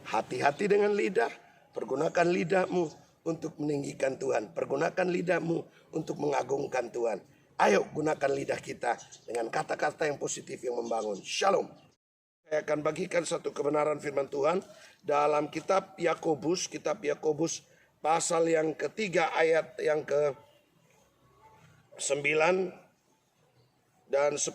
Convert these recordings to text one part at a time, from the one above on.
Hati-hati dengan lidah. Pergunakan lidahmu untuk meninggikan Tuhan. Pergunakan lidahmu untuk mengagungkan Tuhan. Ayo gunakan lidah kita dengan kata-kata yang positif yang membangun. Shalom. Saya akan bagikan satu kebenaran firman Tuhan dalam kitab Yakobus pasal yang ketiga ayat yang ke-9 dan 10.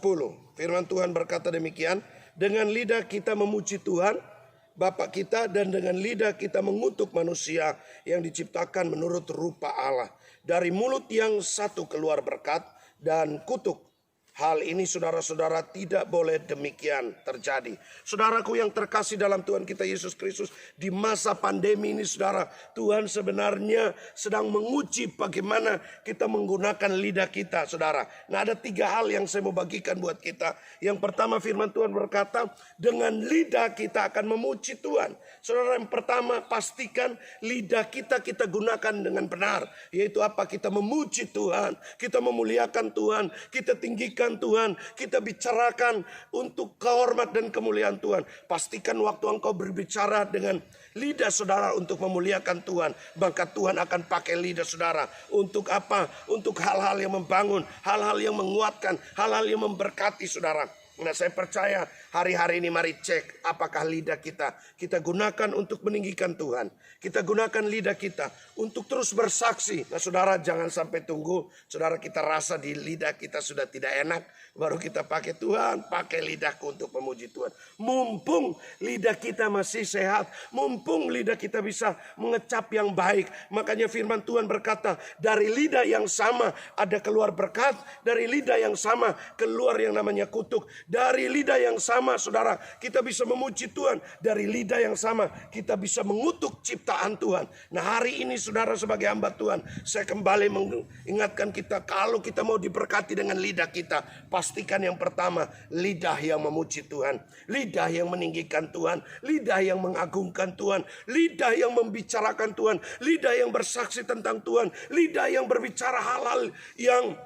Firman Tuhan berkata demikian, dengan lidah kita memuji Tuhan Bapa kita, dan dengan lidah kita mengutuk manusia yang diciptakan menurut rupa Allah. Dari mulut yang satu keluar berkat dan kutuk. Hal ini saudara-saudara tidak boleh demikian terjadi. Saudaraku yang terkasih dalam Tuhan kita Yesus Kristus, di masa pandemi ini saudara, Tuhan sebenarnya sedang menguji bagaimana kita menggunakan lidah kita saudara. Nah, ada 3 hal yang saya mau bagikan buat kita. Yang pertama, firman Tuhan berkata, dengan lidah kita akan memuji Tuhan. Saudara, yang pertama, pastikan lidah kita gunakan dengan benar. Yaitu apa? Kita memuji Tuhan, kita memuliakan Tuhan, kita tinggikan Tuhan, kita bicarakan untuk kehormat dan kemuliaan Tuhan. Pastikan waktu engkau berbicara dengan lidah saudara untuk memuliakan Tuhan, maka Tuhan akan pakai lidah saudara untuk apa? Untuk hal-hal yang membangun, hal-hal yang menguatkan, hal-hal yang memberkati saudara. Nah, saya percaya hari-hari ini mari cek apakah lidah kita gunakan untuk meninggikan Tuhan. Kita gunakan lidah kita untuk terus bersaksi. Nah, saudara, jangan sampai tunggu saudara kita rasa di lidah kita sudah tidak enak, baru kita pakai Tuhan, pakai lidahku untuk memuji Tuhan. Mumpung lidah kita masih sehat, mumpung lidah kita bisa mengecap yang baik. Makanya firman Tuhan berkata, dari lidah yang sama ada keluar berkat, dari lidah yang sama keluar yang namanya kutuk. Dari lidah yang sama saudara kita bisa memuji Tuhan, dari lidah yang sama kita bisa mengutuk ciptaan Tuhan. Nah, hari ini saudara sebagai hamba Tuhan, saya kembali mengingatkan kita, kalau kita mau diberkati dengan lidah kita, pastikan yang pertama lidah yang memuji Tuhan, lidah yang meninggikan Tuhan, lidah yang mengagungkan Tuhan, lidah yang membicarakan Tuhan, lidah yang bersaksi tentang Tuhan, lidah yang berbicara hal-hal yang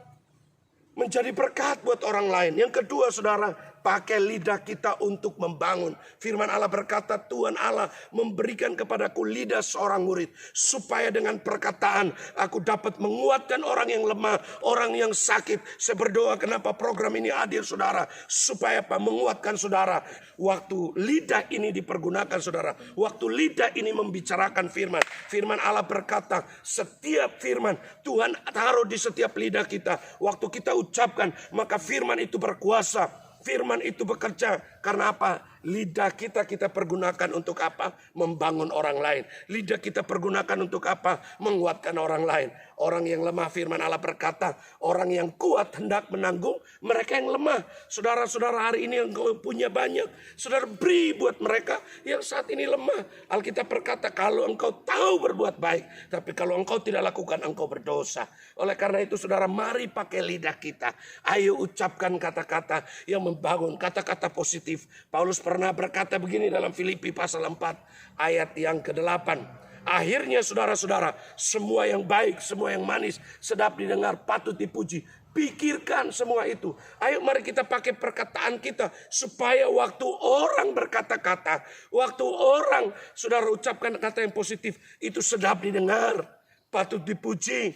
menjadi berkat buat orang lain. Yang kedua saudara, pakai lidah kita untuk membangun. Firman Allah berkata, Tuhan Allah memberikan kepadaku lidah seorang murid, supaya dengan perkataan aku dapat menguatkan orang yang lemah, orang yang sakit. Saya berdoa kenapa program ini hadir saudara, supaya apa? Menguatkan saudara. Waktu lidah ini dipergunakan saudara, waktu lidah ini membicarakan firman, firman Allah berkata, setiap firman Tuhan taruh di setiap lidah kita. Waktu kita ucapkan, maka firman itu berkuasa. Firman itu bekerja. Karena apa? Lidah kita pergunakan untuk apa? Membangun orang lain. Lidah kita pergunakan untuk apa? Menguatkan orang lain. Orang yang lemah, firman Allah berkata, orang yang kuat hendak menanggung mereka yang lemah. Saudara-saudara, hari ini yang engkau punya banyak, saudara beri buat mereka yang saat ini lemah. Alkitab berkata, kalau engkau tahu berbuat baik, tapi kalau engkau tidak lakukan, engkau berdosa. Oleh karena itu saudara, mari pakai lidah kita. Ayo ucapkan kata-kata yang membangun, kata-kata positif. Paulus pernah berkata begini dalam Filipi pasal 4 ayat yang ke-8. Akhirnya saudara-saudara, semua yang baik, semua yang manis, sedap didengar, patut dipuji. Pikirkan semua itu. Ayo mari kita pakai perkataan kita, supaya waktu orang berkata-kata, waktu orang saudara ucapkan kata yang positif, itu sedap didengar, patut dipuji,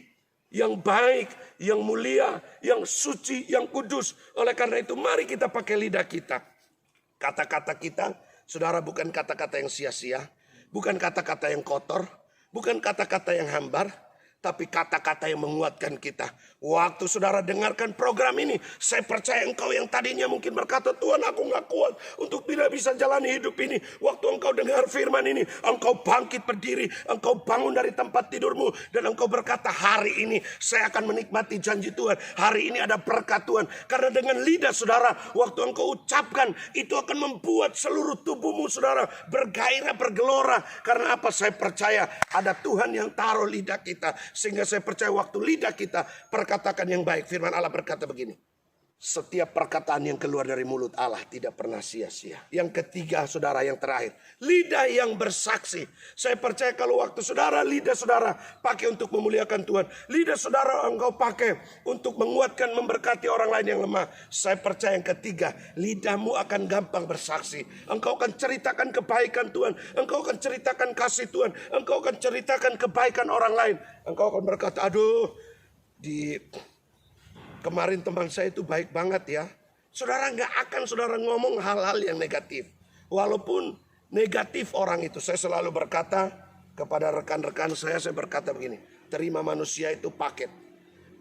yang baik, yang mulia, yang suci, yang kudus. Oleh karena itu mari kita pakai lidah kita. Kata-kata kita, saudara, bukan kata-kata yang sia-sia, bukan kata-kata yang kotor, bukan kata-kata yang hambar, tapi kata-kata yang menguatkan kita. Waktu saudara dengarkan program ini, saya percaya engkau yang tadinya mungkin berkata, Tuhan aku gak kuat untuk tidak bisa jalani hidup ini. Waktu engkau dengar firman ini, engkau bangkit berdiri, engkau bangun dari tempat tidurmu, dan engkau berkata, hari ini saya akan menikmati janji Tuhan. Hari ini ada berkat Tuhan. Karena dengan lidah saudara, waktu engkau ucapkan, itu akan membuat seluruh tubuhmu saudara bergairah, bergelora. Karena apa? Saya percaya ada Tuhan yang taruh lidah kita. Sehingga saya percaya waktu lidah kita perkatakan yang baik. Firman Allah berkata begini, Setiap perkataan yang keluar dari mulut Allah tidak pernah sia-sia. Yang ketiga, saudara, yang terakhir, lidah yang bersaksi. Saya percaya kalau waktu saudara, lidah saudara pakai untuk memuliakan Tuhan, lidah saudara engkau pakai untuk menguatkan, memberkati orang lain yang lemah, saya percaya yang ketiga, lidahmu akan gampang bersaksi. Engkau akan ceritakan kebaikan Tuhan, engkau akan ceritakan kasih Tuhan, engkau akan ceritakan kebaikan orang lain. Engkau akan berkata, aduh, kemarin teman saya itu baik banget ya. Saudara nggak akan saudara ngomong hal-hal yang negatif. Walaupun negatif orang itu. Saya selalu berkata kepada rekan-rekan saya berkata begini. Terima manusia itu paket.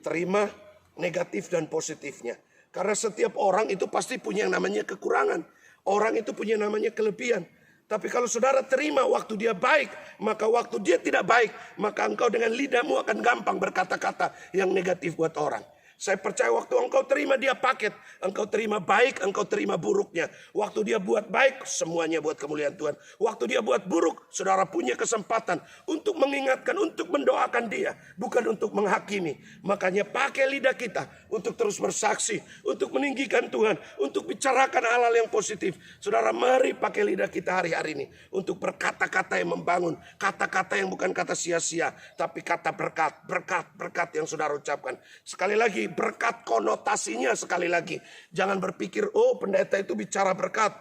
Terima negatif dan positifnya. Karena setiap orang itu pasti punya yang namanya kekurangan. Orang itu punya yang namanya kelebihan. Tapi kalau saudara terima waktu dia baik, maka waktu dia tidak baik, maka engkau dengan lidahmu akan gampang berkata-kata yang negatif buat orang. Saya percaya waktu engkau terima dia paket, engkau terima baik, engkau terima buruknya. Waktu dia buat baik, semuanya buat kemuliaan Tuhan. Waktu dia buat buruk, saudara punya kesempatan untuk mengingatkan, untuk mendoakan dia, bukan untuk menghakimi. Makanya pakai lidah kita untuk terus bersaksi, untuk meninggikan Tuhan, untuk bicarakan hal-hal yang positif. Saudara, mari pakai lidah kita hari-hari ini untuk berkata-kata yang membangun, kata-kata yang bukan kata sia-sia, tapi kata berkat, berkat yang saudara ucapkan. Sekali lagi, berkat konotasinya sekali lagi. Jangan berpikir, oh pendeta itu bicara berkat,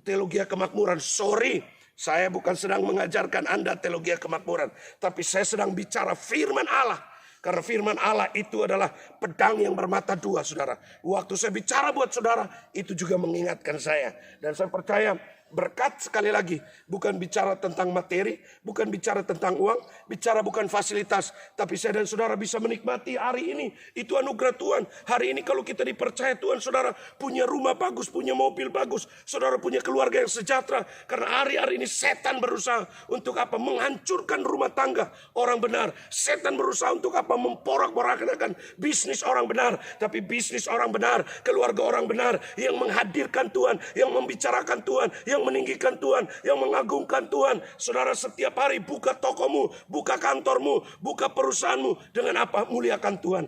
teologi kemakmuran. Sorry, saya bukan sedang mengajarkan Anda teologi kemakmuran. Tapi saya sedang bicara firman Allah. Karena firman Allah itu adalah pedang yang bermata dua, saudara. Waktu saya bicara buat saudara, itu juga mengingatkan saya. Dan saya percaya berkat sekali lagi bukan bicara tentang materi, bukan bicara tentang uang, bicara bukan fasilitas, tapi saya dan saudara bisa menikmati hari ini. Itu anugerah Tuhan. Hari ini kalau kita dipercaya Tuhan, saudara punya rumah bagus, punya mobil bagus, saudara punya keluarga yang sejahtera. Karena hari-hari ini setan berusaha untuk apa? Menghancurkan rumah tangga orang benar. Setan berusaha untuk apa? Memporak-porandakan bisnis orang benar. Tapi bisnis orang benar, keluarga orang benar yang menghadirkan Tuhan, yang membicarakan Tuhan, yang meninggikan Tuhan, yang mengagungkan Tuhan. Saudara setiap hari buka tokomu, buka kantormu, buka perusahaanmu dengan apa? Muliakan Tuhan.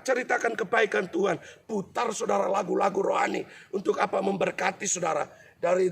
Ceritakan kebaikan Tuhan. Putar saudara lagu-lagu rohani untuk apa? Memberkati saudara. Dari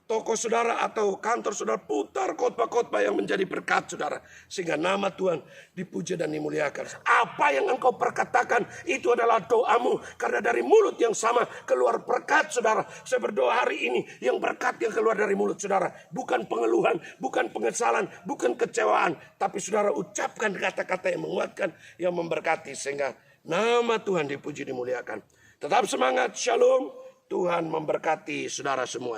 toko saudara atau kantor saudara, putar khotbah-khotbah yang menjadi berkat saudara. Sehingga nama Tuhan dipuja dan dimuliakan. Apa yang engkau perkatakan itu adalah doamu. Karena dari mulut yang sama keluar berkat saudara. Saya berdoa hari ini yang berkat yang keluar dari mulut saudara. Bukan pengeluhan, bukan pengesalan, bukan kecewaan. Tapi saudara ucapkan kata-kata yang menguatkan, yang memberkati. Sehingga nama Tuhan dipuji dimuliakan. Tetap semangat, shalom. Tuhan memberkati saudara semuanya.